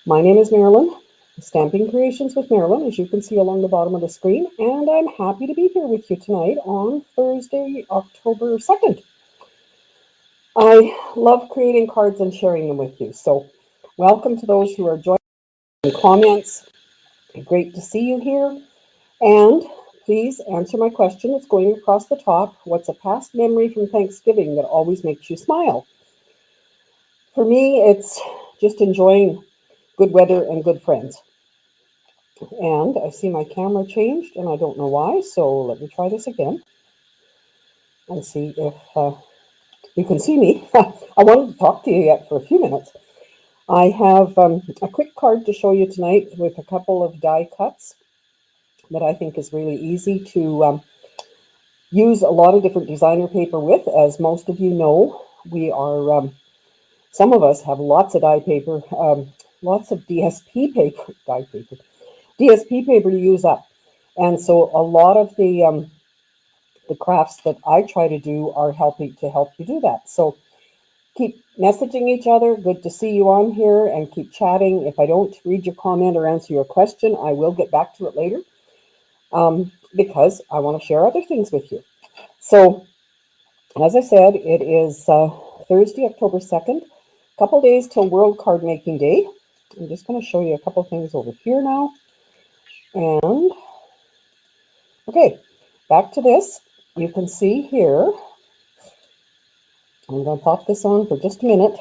My name is Marilyn, Stamping Creations with Marilyn, as you can see along the bottom of the screen, and I'm happy to be here with you tonight on Thursday, October 2nd. I love creating cards and sharing them with you, so welcome to those who are joining in comments. Great to see you here, and please answer my question. It's going across the top. What's a past memory from Thanksgiving that always makes you smile? For me, it's just enjoying good weather and good friends. And I see my camera changed and I don't know why, so let me try this again and see if you can see me. I wanted to talk to you yet for a few minutes. I have a quick card to show you tonight with a couple of die cuts that I think is really easy to use a lot of different designer paper with. As most of you know, we are, some of us have lots of die paper, lots of DSP paper, DSP paper to use up. And so a lot of the crafts that I try to do are helping to help you do that. So keep messaging each other. Good to see you on here, and keep chatting. If I don't read your comment or answer your question, I will get back to it later because I want to share other things with you. So as I said, it is Thursday, October 2nd, a couple days till World Card Making Day. I'm just going to show you a couple things over here now. And okay, back to this. You can see here, I'm going to pop this on for just a minute.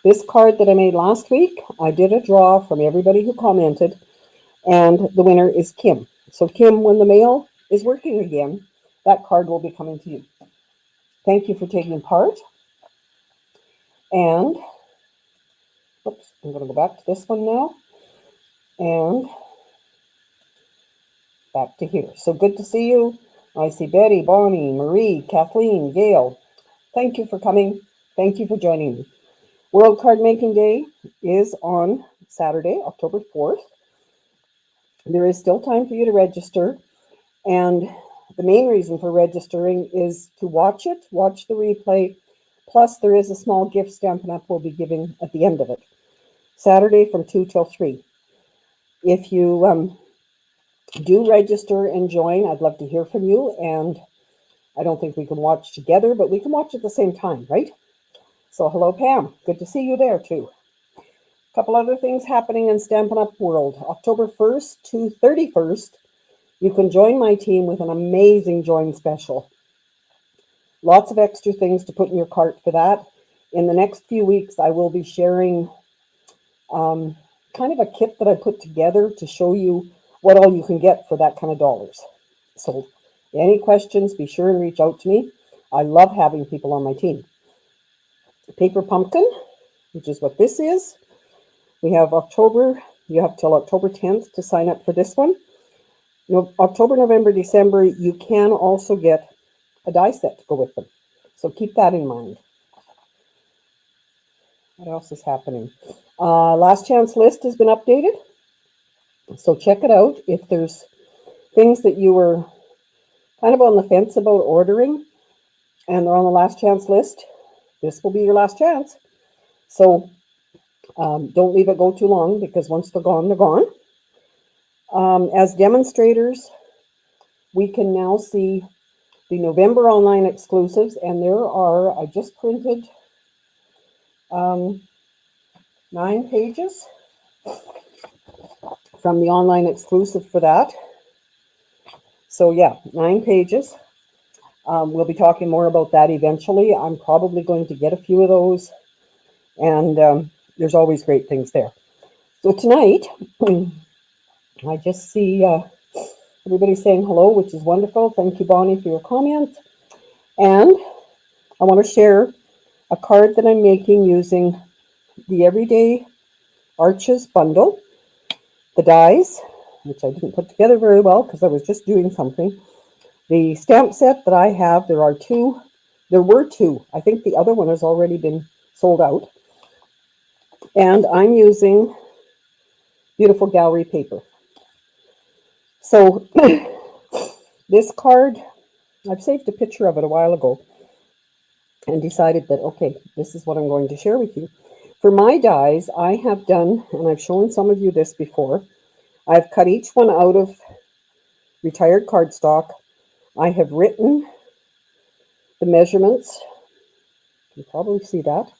This card that I made last week, I did a draw from everybody who commented, and the winner is Kim. So Kim, when the mail is working again, that card will be coming to you. Thank you for taking part. And, oops, I'm going to go back to this one now. And back to here. So good to see you. I see Betty, Bonnie, Marie, Kathleen, Gail. Thank you for coming. Thank you for joining me. World Card Making Day is on Saturday, October 4th. There is still time for you to register. And the main reason for registering is to watch it, watch the replay. Plus, there is a small gift Stampin' Up! We'll be giving at the end of it. Saturday from 2 till 3. If you do register and join, I'd love to hear from you. And I don't think we can watch together, but we can watch at the same time, right? So hello, Pam. Good to see you there, too. A couple other things happening in Stampin' Up! World. October 1st to 31st, you can join my team with an amazing join special. Lots of extra things to put in your cart for that. In the next few weeks, I will be sharing kind of a kit that I put together to show you what all you can get for that kind of dollars. So any questions, be sure and reach out to me. I love having people on my team. Paper Pumpkin, which is what this is. We have October, you have till October 10th to sign up for this one. October, November, December, you can also get a die set to go with them. So keep that in mind. What else is happening? Last chance list has been updated. So check it out. If there's things that you were kind of on the fence about ordering and they're on the last chance list, this will be your last chance. So don't leave it go too long, because once they're gone, they're gone. As demonstrators, we can now see the November online exclusives, and there are, I just printed 9 pages from the online exclusive for that. So yeah, 9 pages. We'll be talking more about that eventually. I'm probably going to get a few of those, and there's always great things there. So tonight, I just see everybody saying hello, which is wonderful. Thank you, Bonnie, for your comments. And I want to share a card that I'm making using the Everyday Arches bundle, the dies, which I didn't put together very well because I was just doing something. The stamp set that I have, there were two. I think the other one has already been sold out. And I'm using beautiful gallery paper. So this card, I've saved a picture of it a while ago and decided that, okay, this is what I'm going to share with you. For my dies, I have done, and I've shown some of you this before, I've cut each one out of retired cardstock. I have written the measurements, you can probably see that,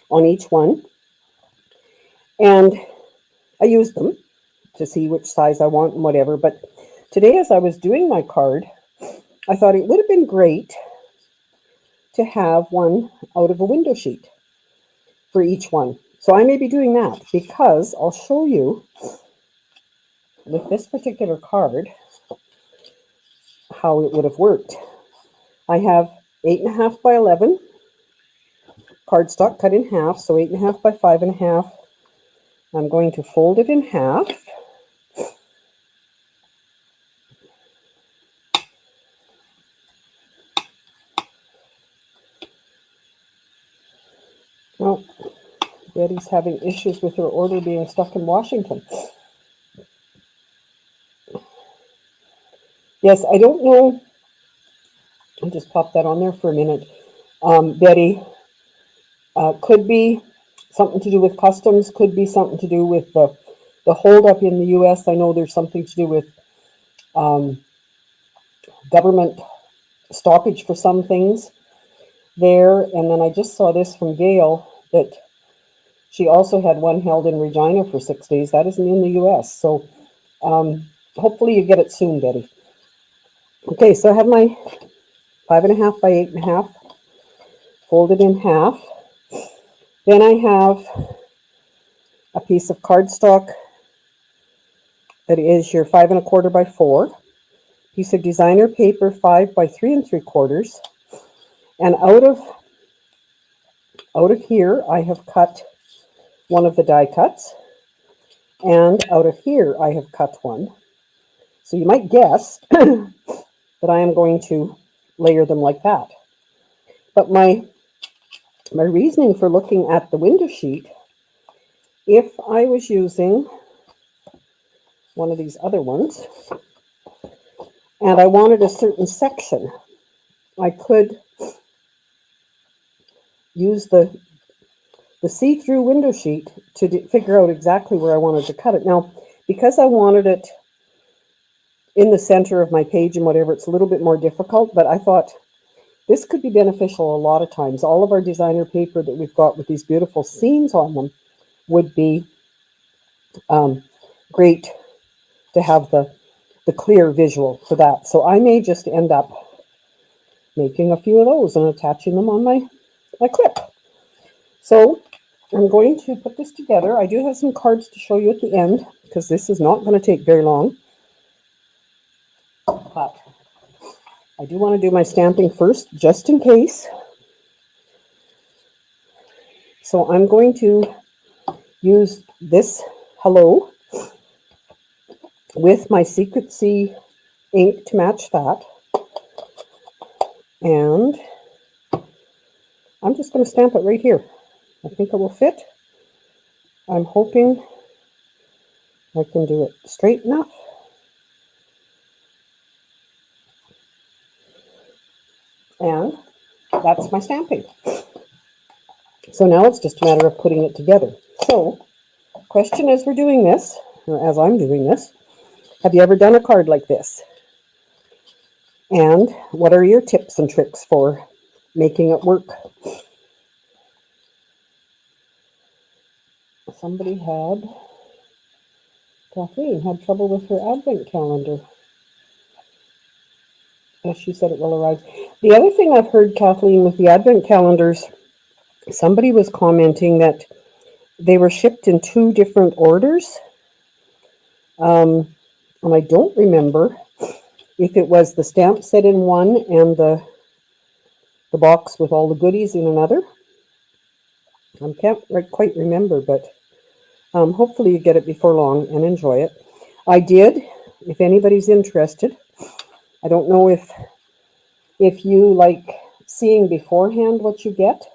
on each one. And I use them to see which size I want and whatever. But today, as I was doing my card, I thought it would have been great to have one out of a window sheet for each one. So I may be doing that because I'll show you with this particular card how it would have worked. I have 8.5 by 11 cardstock cut in half, so 8.5 by 5.5. I'm going to fold it in half. Well, Betty's having issues with her order being stuck in Washington. Yes, I don't know. I'll just pop that on there for a minute. Betty, could be something to do with customs, could be something to do with the holdup in the U.S. I know there's something to do with government stoppage for some things there. And then I just saw this from Gail that she also had one held in Regina for 6 days. That isn't in the U.S. So hopefully you get it soon, Betty. Okay, so I have my 5.5 by 8.5 folded in half. Then I have a piece of cardstock that is your 5 1/4 by 4, piece of designer paper 5 by 3 3/4, and out of here I have cut one of the die cuts, and out of here I have cut one. So you might guess that I am going to layer them like that. But my reasoning for looking at the window sheet, if I was using one of these other ones and I wanted a certain section, I could use the see-through window sheet to figure out exactly where I wanted to cut it. Now, because I wanted it in the center of my page and whatever, it's a little bit more difficult, but I thought this could be beneficial a lot of times. All of our designer paper that we've got with these beautiful seams on them would be great to have the clear visual for that. So I may just end up making a few of those and attaching them on my clip. So I'm going to put this together. I do have some cards to show you at the end because this is not going to take very long. But I do want to do my stamping first, just in case. So I'm going to use this hello with my Secret Sea ink to match that. And I'm just going to stamp it right here. I think it will fit. I'm hoping I can do it straight enough. And that's my stamping. So now it's just a matter of putting it together. So, question as we're doing this, or as I'm doing this, have you ever done a card like this? And what are your tips and tricks for making it work? Kathleen had trouble with her advent calendar. As she said, it will arrive. The other thing I've heard, Kathleen, with the advent calendars, somebody was commenting that they were shipped in 2 different orders. And I don't remember if it was the stamp set in one and the box with all the goodies in another. I can't quite remember, but hopefully you get it before long and enjoy it. I did, if anybody's interested. I don't know if you like seeing beforehand what you get.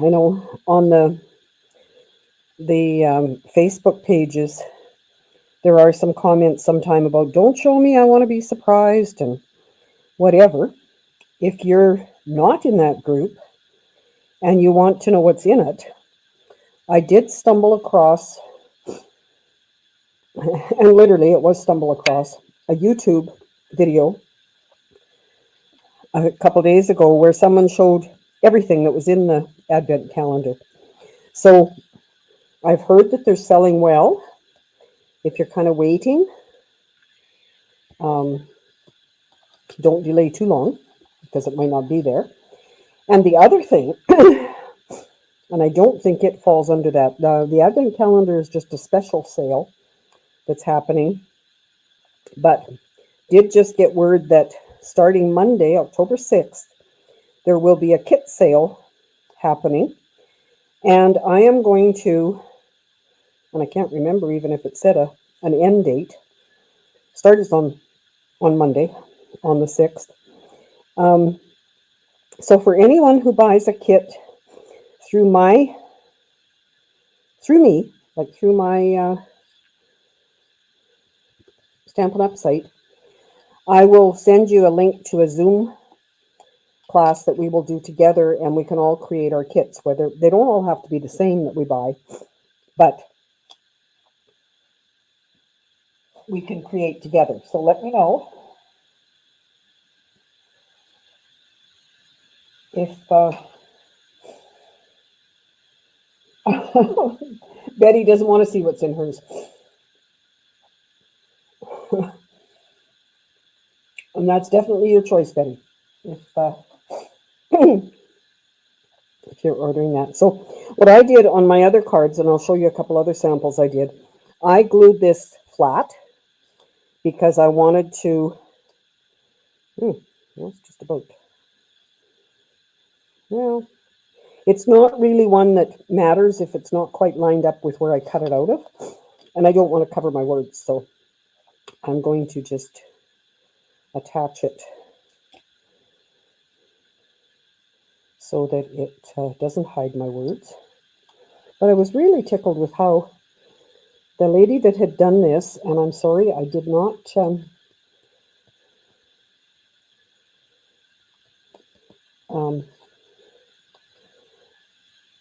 I know on the Facebook pages, there are some comments sometime about, don't show me, I want to be surprised and whatever. If you're not in that group and you want to know what's in it, I did stumble across, and literally it was stumble across, a YouTube video a couple days ago where someone showed everything that was in the Advent calendar. So I've heard that they're selling well. If you're kind of waiting, don't delay too long because it might not be there. And the other thing, and I don't think it falls under that, the Advent calendar is just a special sale that's happening. But did just get word that starting Monday, October 6th, there will be a kit sale happening. And I am going to, and I can't remember even if it said an end date. Start is on Monday, on the 6th. So for anyone who buys a kit through me, like through my Stampin' Up site, I will send you a link to a Zoom class that we will do together, and we can all create our kits. Whether they don't all have to be the same that we buy, but we can create together. So let me know if Betty doesn't want to see what's in hers. And that's definitely your choice, Betty, if if you're ordering that. So what I did on my other cards, and I'll show you a couple other samples I did, I glued this flat because I wanted to, that's just about, well, it's not really one that matters if it's not quite lined up with where I cut it out of. And I don't want to cover my words, so I'm going to just attach it so that it doesn't hide my words. But I was really tickled with how the lady that had done this, and I'm sorry I did not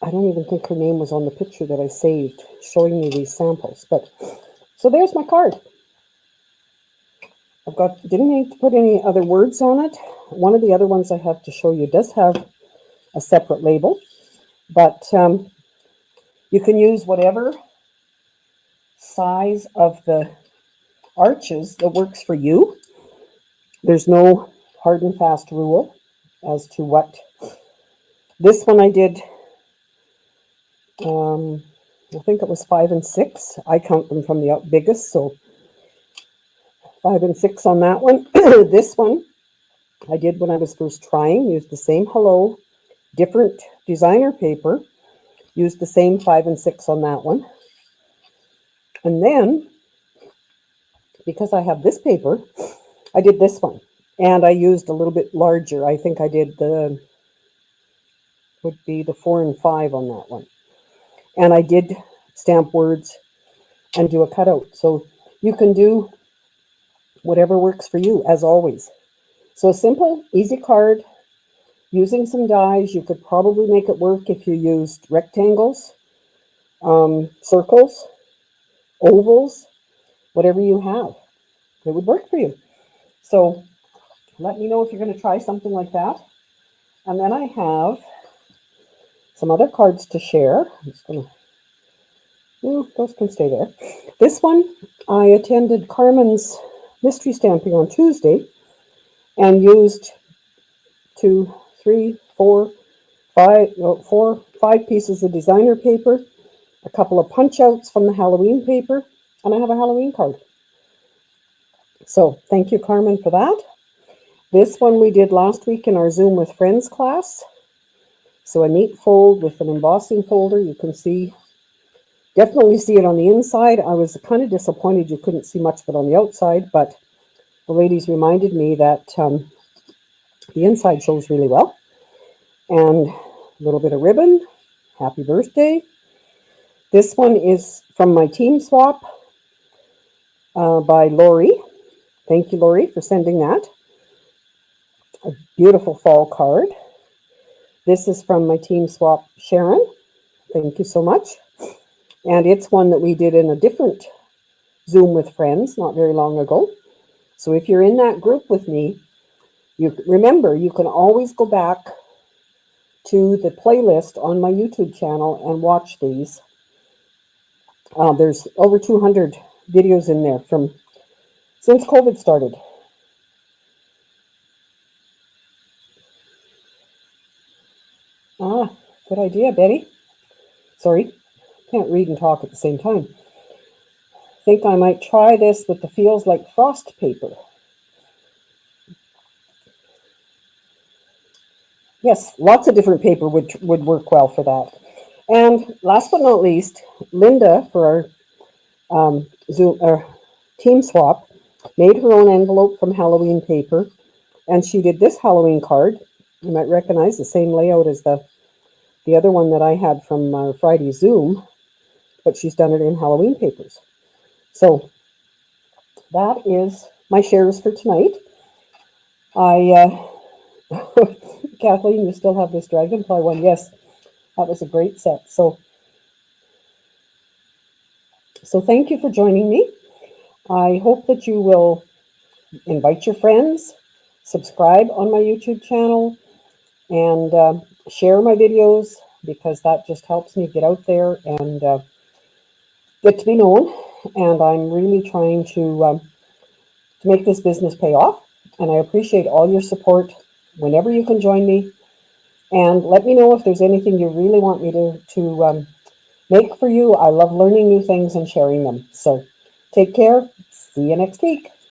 I don't even think her name was on the picture that I saved showing me these samples. But so there's my card. Didn't need to put any other words on it. One of the other ones I have to show you does have a separate label, but you can use whatever size of the arches that works for you. There's no hard and fast rule as to what. This one I did, I think it was 5 and 6. I count them from the biggest, so 5 and 6 on that one. This one I did when I was first trying, used the same Hello, different designer paper, used the same 5 and 6 on that one. And then, because I have this paper, I did this one. And I used a little bit larger. I think I did would be the 4 and 5 on that one. And I did stamp words and do a cutout. So you can do whatever works for you, as always. So a simple, easy card, using some dies. You could probably make it work if you used rectangles, circles, ovals, whatever you have. It would work for you. So let me know if you're going to try something like that. And then I have some other cards to share. I'm just going to, those can stay there. This one, I attended Carmen's mystery stamping on Tuesday and used 2, 3, 4, 5 pieces of designer paper, a couple of punch outs from the Halloween paper, and I have a Halloween card. So thank you, Carmen, for that. This one we did last week in our Zoom with Friends class. So a neat fold with an embossing folder. You can see, definitely see it on the inside. I was kind of disappointed you couldn't see much of it on the outside, but the ladies reminded me that the inside shows really well. And a little bit of ribbon. Happy birthday. This one is from my team swap by Lori. Thank you, Lori, for sending that. A beautiful fall card. This is from my team swap, Sharon. Thank you so much. And it's one that we did in a different Zoom with friends not very long ago. So if you're in that group with me, you remember you can always go back to the playlist on my YouTube channel and watch these. There's over 200 videos in there from since COVID started. Ah, good idea, Betty. Sorry, can't read and talk at the same time. Think I might try this with the feels like frost paper. Yes, lots of different paper would work well for that. And last but not least, Linda, for our Zoom or team swap, made her own envelope from Halloween paper, and she did this Halloween card. You might recognize the same layout as the other one that I had from our Friday Zoom, but she's done it in Halloween papers. So that is my shares for tonight. Kathleen, you still have this dragonfly one. Yes, that was a great set. So thank you for joining me. I hope that you will invite your friends, subscribe on my YouTube channel, and share my videos, because that just helps me get out there and get to be known. And I'm really trying to make this business pay off. And I appreciate all your support whenever you can join me. And let me know if there's anything you really want me to make for you. I love learning new things and sharing them. So take care. See you next week.